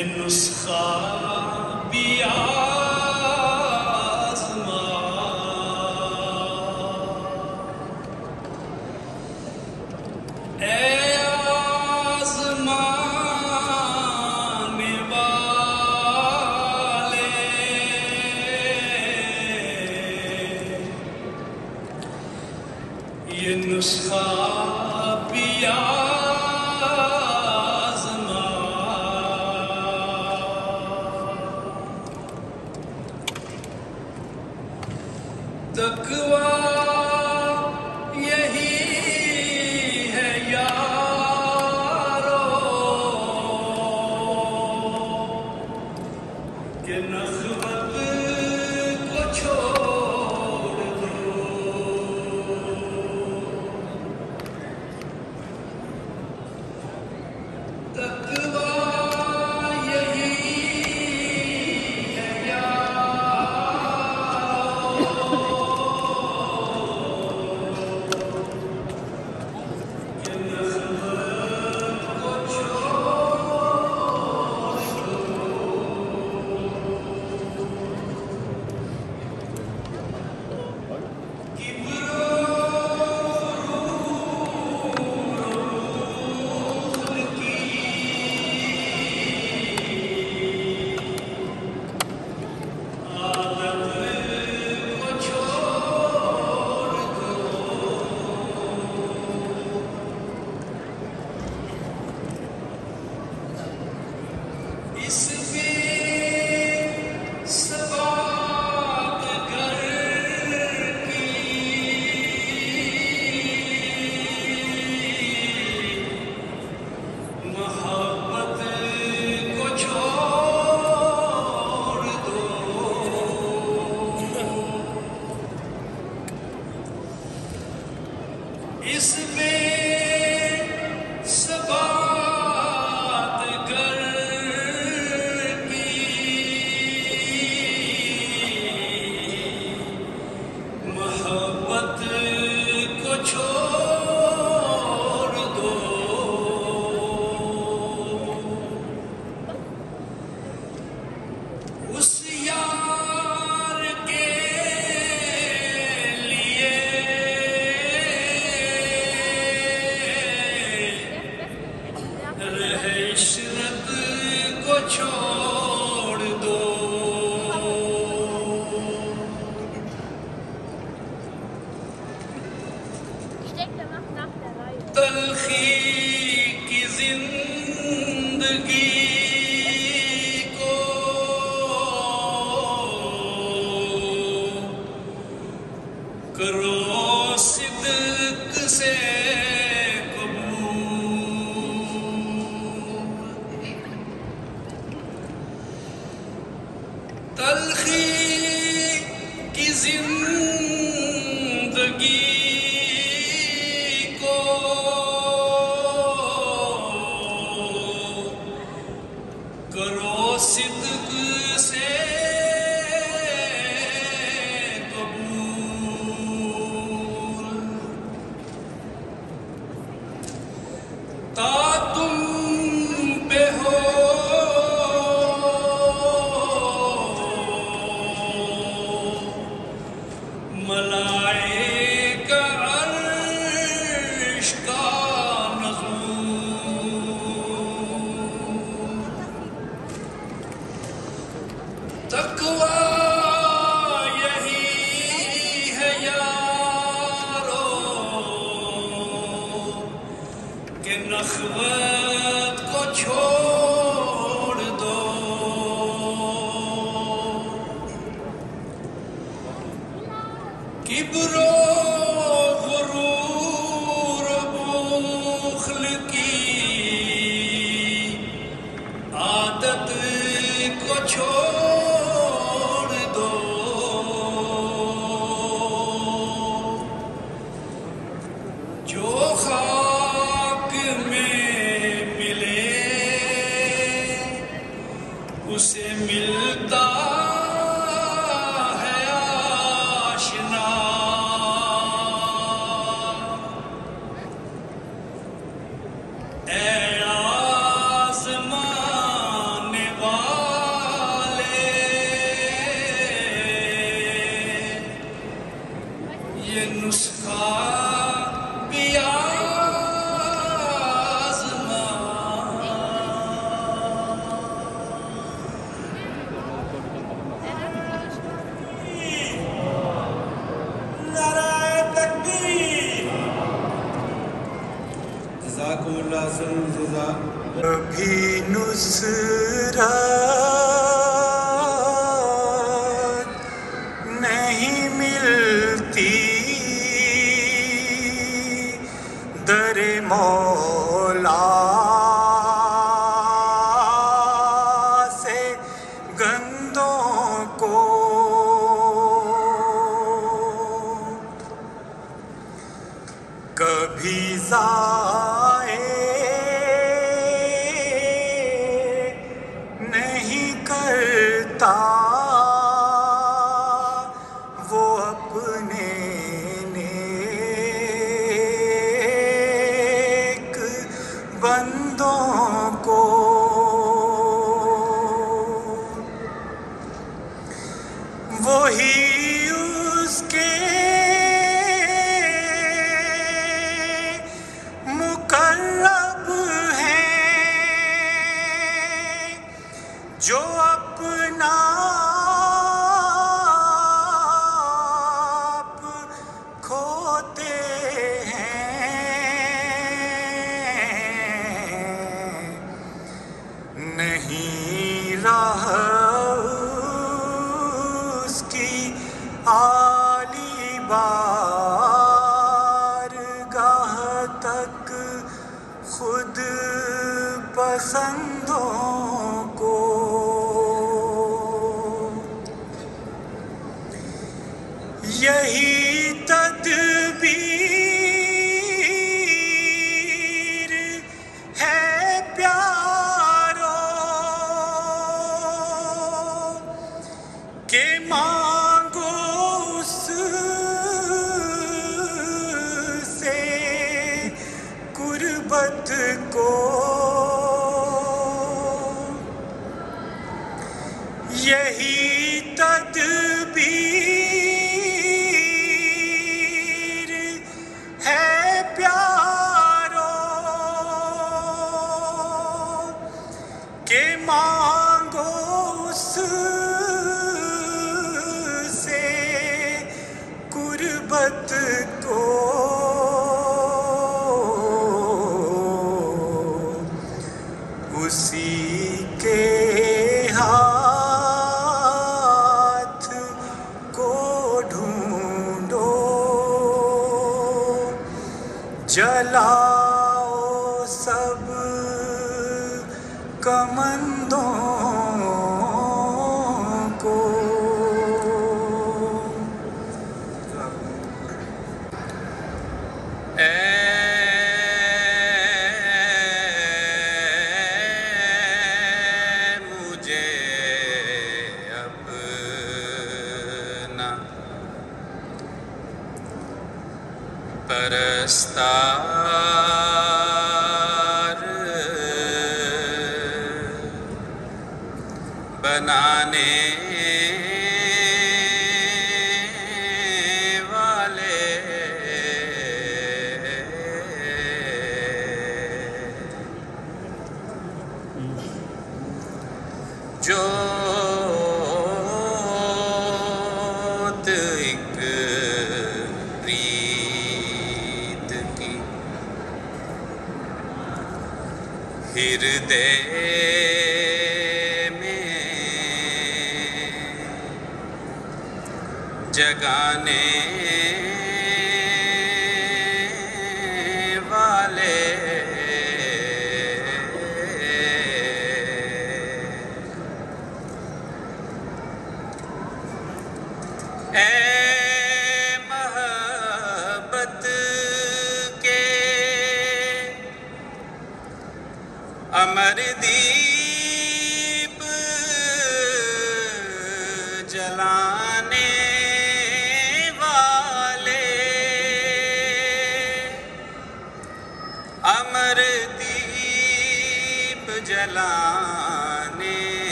یہ نسخہ بھی آزما، اے آزمانے والے، یہ نسخہ بھی تقویٰ یہی ہے یارو کہ نخوت کو چھوڑ دو، تقویٰ یہی ہے اس میں ثبات کر کی محبت کو چھوڑ دو، اس یار کے عشرت کو چھوڑ دو، تلخی کی زندگی کو کرو صدق سے تلخی کی زندگی کو کرو صدق سے قبول، تا تم پہ ہو ملائکہ عرش کا نزول، تقویٰ یہی ہے یارو کہ نخوت کو چھوڑ دو، کبر و غرور و بخل کی عادت کو چھوڑ دو، جو خاک میں ملے اسے ملتا اے آزمانے جزاکم اللہ خیر الجزا. کبھی نصرت نہیں ملتی در مولا سے گندوں کو، کبھی ضائع نہیں کرتا وہ اپنے نیک بندوں کو، وہی اس کے مقرب ہیں جو اپنا آپ کھوتے ہیں، نہیں راہ اس کی عالی بارگاہ تک خود پسندوں کو، یہی تدبیر ہے پیارو کہ مانگو اس سے قربت کو، یہی تدبیر ہے پیارو کہ مانگو اس سے قربت کو، اسی کے ہاتھ کو ڈھونڈو، جلاؤ سب کمندوں کو. مجھے اپنا پرستار بنانے والے جوت ایک پریت کی ہردے میں جگانے والے اے محبت کے امر دیپ جلانے والے، امر دیپ جلانے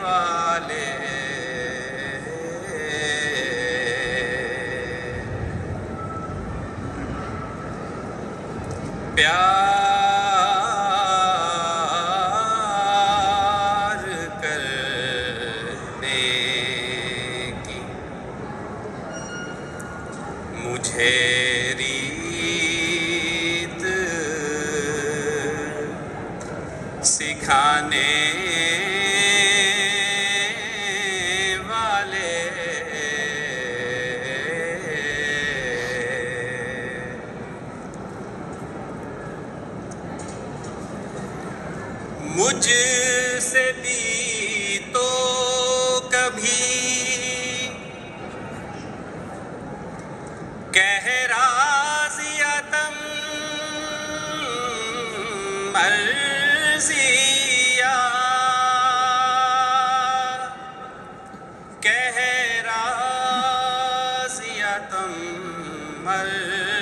والے، پیار کرنے کی مجھے ریت سکھانے والے مجھ سے بھی تو کبھی کہہ راضیتم مرضیہ کہہ راضیتم مرضیہ